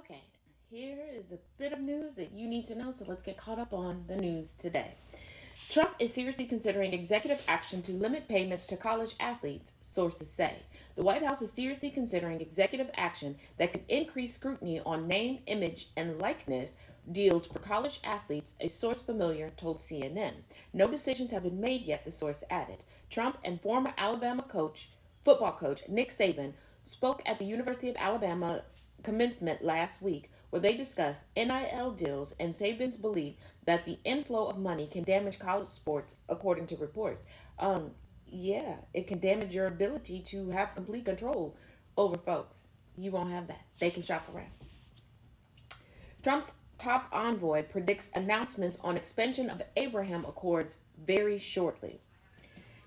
Okay, here is a bit of news that you need to know, so let's get caught up on the news today. Trump is seriously considering executive action to limit payments to college athletes, sources say. The White House is seriously considering executive action that could increase scrutiny on name, image, and likeness deals for college athletes, a source familiar told CNN. No decisions have been made yet, the source added. Trump and former Alabama football coach Nick Saban spoke at the University of Alabama commencement last week where they discussed NIL deals and Saban's belief that the inflow of money can damage college sports, according to reports. Um, yeah, it can damage your ability to have complete control over folks. You won't have that. They can shop around. Trump's top envoy predicts announcements on expansion of Abraham Accords very shortly.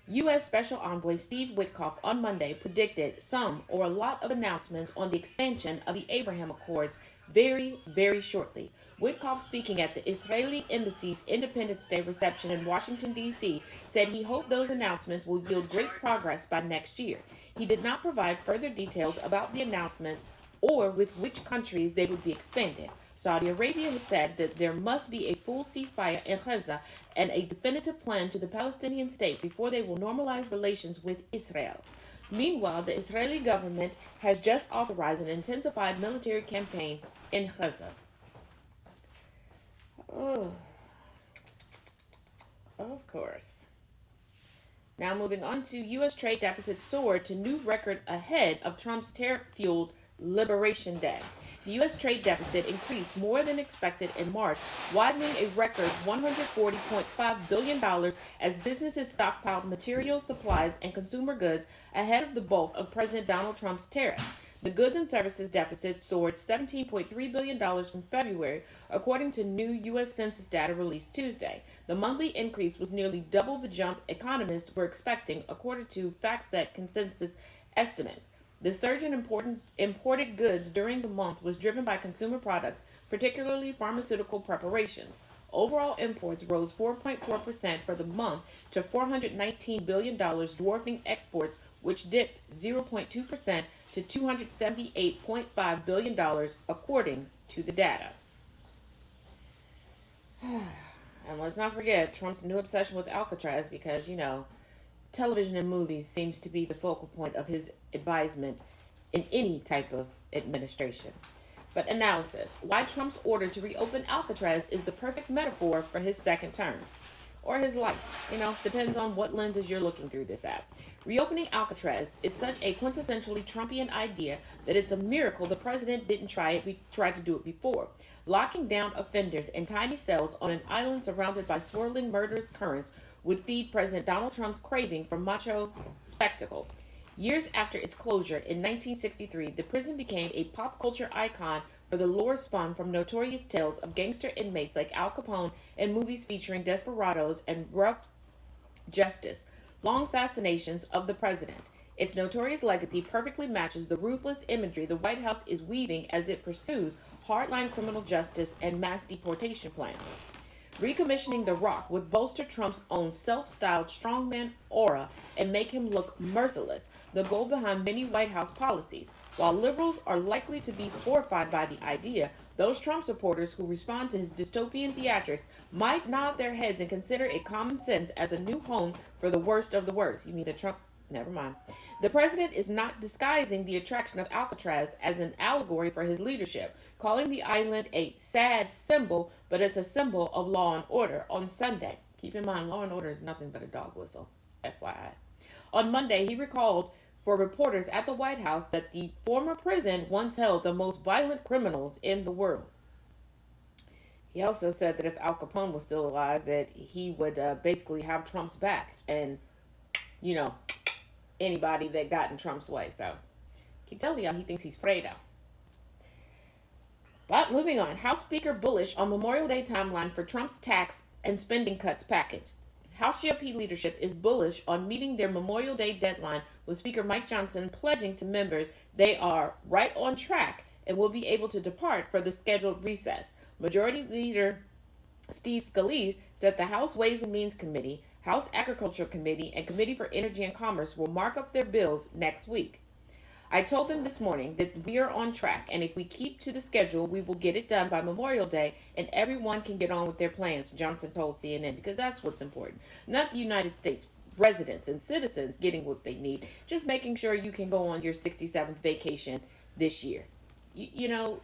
U.S. Special Envoy Steve Witkoff on Monday predicted some or a lot of announcements on the expansion of the Abraham Accords very, very shortly. Witkoff, speaking at the Israeli Embassy's Independence Day reception in Washington, D.C., said he hoped those announcements will yield great progress by next year. He did not provide further details about the announcement or with which countries they would be expanded. Saudi Arabia has said that there must be a full ceasefire in Gaza and a definitive plan to the Palestinian state before they will normalize relations with Israel. Meanwhile, the Israeli government has just authorized an intensified military campaign in Gaza. Oh, of course. Now moving on to U.S. trade deficit soared to new record ahead of Trump's tariff-fueled Liberation Day. The U.S. trade deficit increased more than expected in March, widening a record $140.5 billion as businesses stockpiled materials, supplies, and consumer goods ahead of the bulk of President Donald Trump's tariffs. The goods and services deficit soared $17.3 billion from February, according to new U.S. Census data released Tuesday. The monthly increase was nearly double the jump economists were expecting, according to FactSet consensus estimates. The surge in imported goods during the month was driven by consumer products, particularly pharmaceutical preparations. Overall imports rose 4.4% for the month to $419 billion, dwarfing exports, which dipped 0.2% to $278.5 billion, according to the data. And let's not forget Trump's new obsession with Alcatraz because, television and movies seems to be the focal point of his advisement in any type of administration. But analysis. Why Trump's order to reopen Alcatraz is the perfect metaphor for his second term. Or his life. Depends on what lenses you're looking through this at. Reopening Alcatraz is such a quintessentially Trumpian idea that it's a miracle the president didn't try to do it before. Locking down offenders in tiny cells on an island surrounded by swirling murderous currents would feed President Donald Trump's craving for macho spectacle. Years after its closure in 1963, the prison became a pop culture icon for the lore spun from notorious tales of gangster inmates like Al Capone and movies featuring desperados and rough justice. Long fascinations of the president. Its notorious legacy perfectly matches the ruthless imagery the White House is weaving as it pursues hardline criminal justice and mass deportation plans. Recommissioning The Rock would bolster Trump's own self-styled strongman aura and make him look merciless, the goal behind many White House policies. While liberals are likely to be horrified by the idea, those Trump supporters who respond to his dystopian theatrics might nod their heads and consider it common sense as a new home for the worst of the worst. You mean the Trump? Never mind. The president is not disguising the attraction of Alcatraz as an allegory for his leadership, calling the island a sad symbol, but it's a symbol of law and order on Sunday. Keep in mind, law and order is nothing but a dog whistle, FYI. On Monday, he recalled for reporters at the White House that the former prison once held the most violent criminals in the world. He also said that if Al Capone was still alive, that he would basically have Trump's back and, you know, anybody that got in Trump's way. So, keep telling y'all he thinks he's Fredo. But moving on, House Speaker bullish on Memorial Day timeline for Trump's tax and spending cuts package. House GOP leadership is bullish on meeting their Memorial Day deadline, with Speaker Mike Johnson pledging to members they are right on track and will be able to depart for the scheduled recess. Majority Leader Steve Scalise said the House Ways and Means Committee, House Agriculture Committee, and Committee for Energy and Commerce will mark up their bills next week. I told them this morning that we are on track, and if we keep to the schedule, we will get it done by Memorial Day, and everyone can get on with their plans, Johnson told CNN, because that's what's important. Not the United States residents and citizens getting what they need, just making sure you can go on your 67th vacation this year. You know,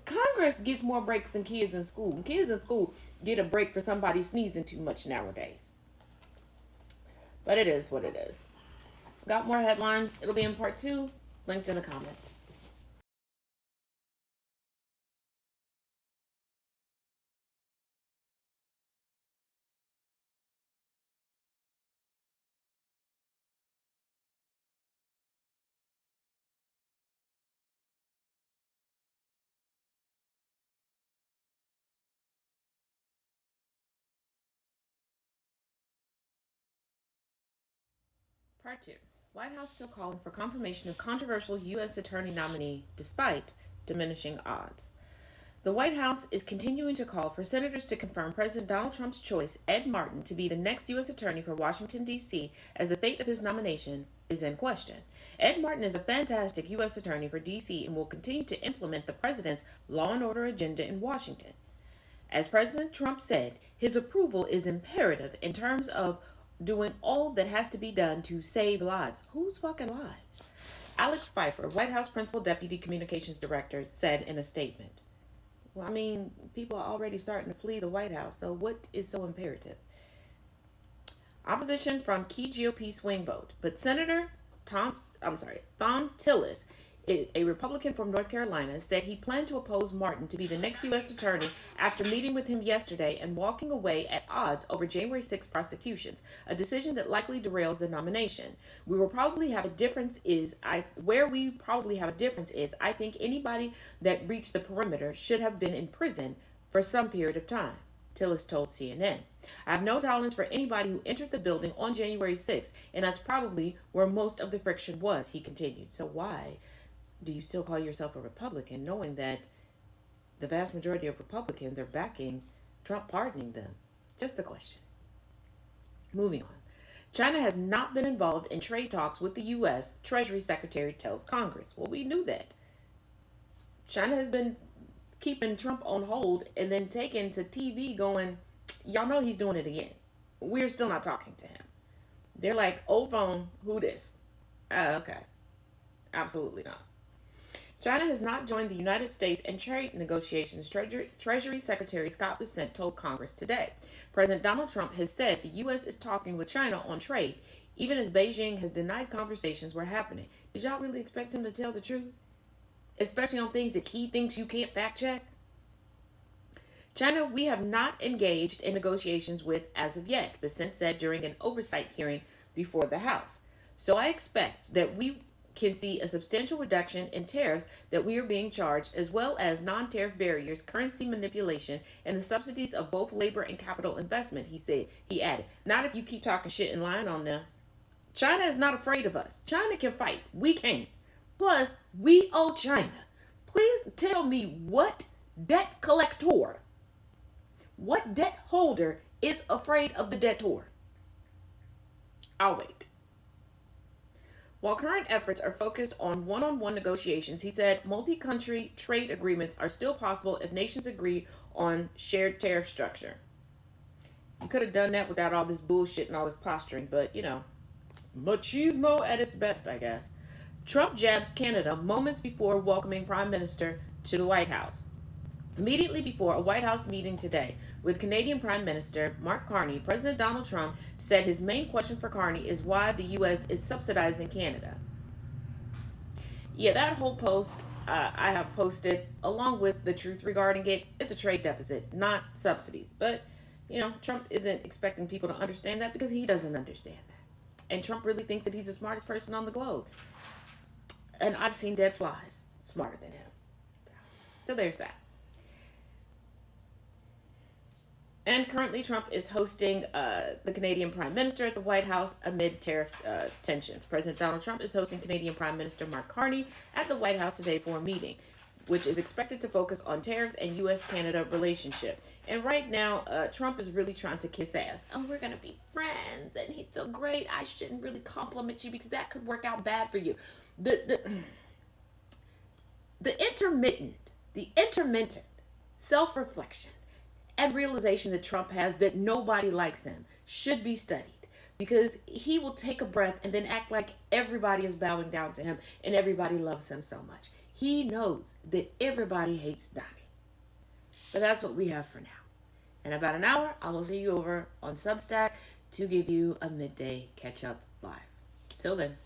Congress gets more breaks than kids in school. Kids in school get a break for somebody sneezing too much nowadays. But it is what it is. Got more headlines. It'll be in part 2. Linked in the comments. Part 2. White House still calling for confirmation of controversial U.S. Attorney nominee despite diminishing odds. The White House is continuing to call for senators to confirm President Donald Trump's choice, Ed Martin, to be the next U.S. Attorney for Washington, D.C., as the fate of his nomination is in question. Ed Martin is a fantastic U.S. Attorney for D.C. and will continue to implement the president's law and order agenda in Washington. As President Trump said, his approval is imperative in terms of doing all that has to be done to save lives. Whose fucking lives? Alex Pfeiffer, White House Principal Deputy Communications Director, said in a statement. Well, I mean, people are already starting to flee the White House, so what is so imperative? Opposition from key GOP swing vote, but Senator Thom Tillis, a Republican from North Carolina, said he planned to oppose Martin to be the next U.S. Attorney after meeting with him yesterday and walking away at odds over January 6 prosecutions, a decision that likely derails the nomination. Where we probably have a difference is I think anybody that reached the perimeter should have been in prison for some period of time, Tillis told CNN. I have no tolerance for anybody who entered the building on January 6th, and that's probably where most of the friction was, he continued. So why do you still call yourself a Republican knowing that the vast majority of Republicans are backing Trump pardoning them? Just a question. Moving on. China has not been involved in trade talks with the U.S., Treasury Secretary tells Congress. Well, we knew that. China has been keeping Trump on hold and then taken to TV going, y'all know he's doing it again. We're still not talking to him. They're like, old phone, who this? Okay. Absolutely not. China has not joined the United States in trade negotiations, Treasury Secretary Scott Bessent told Congress today. President Donald Trump has said the U.S. is talking with China on trade, even as Beijing has denied conversations were happening. Did y'all really expect him to tell the truth? Especially on things that he thinks you can't fact check? China, we have not engaged in negotiations with as of yet, Bessent said during an oversight hearing before the House. So I expect that we can see a substantial reduction in tariffs that we are being charged, as well as non-tariff barriers, currency manipulation, and the subsidies of both labor and capital investment, he said. He added, not if you keep talking shit and lying on them. China is not afraid of us. China can fight. We can't. Plus, we owe China. Please tell me what debt collector, what debt holder is afraid of the debtor? I'll wait. While current efforts are focused on one-on-one negotiations, he said multi-country trade agreements are still possible if nations agree on shared tariff structure. You could have done that without all this bullshit and all this posturing, but, you know, machismo at its best, I guess. Trump jabs Canada moments before welcoming Prime Minister to the White House. Immediately before a White House meeting today with Canadian Prime Minister Mark Carney, President Donald Trump said his main question for Carney is why the U.S. is subsidizing Canada. Yeah, that whole post I have posted along with the truth regarding it. It's a trade deficit, not subsidies. But, you know, Trump isn't expecting people to understand that because he doesn't understand that. And Trump really thinks that he's the smartest person on the globe. And I've seen dead flies smarter than him. So there's that. And currently, Trump is hosting the Canadian Prime Minister at the White House amid tariff tensions. President Donald Trump is hosting Canadian Prime Minister Mark Carney at the White House today for a meeting, which is expected to focus on tariffs and U.S.-Canada relationship. And right now, Trump is really trying to kiss ass. Oh, we're going to be friends, and he's so great. I shouldn't really compliment you because that could work out bad for you. The the intermittent self-reflection and realization that Trump has that nobody likes him should be studied, because he will take a breath and then act like everybody is bowing down to him and everybody loves him so much. He knows that everybody hates Donnie. But that's what we have for now. In about an hour, I will see you over on Substack to give you a midday catch up live. Till then.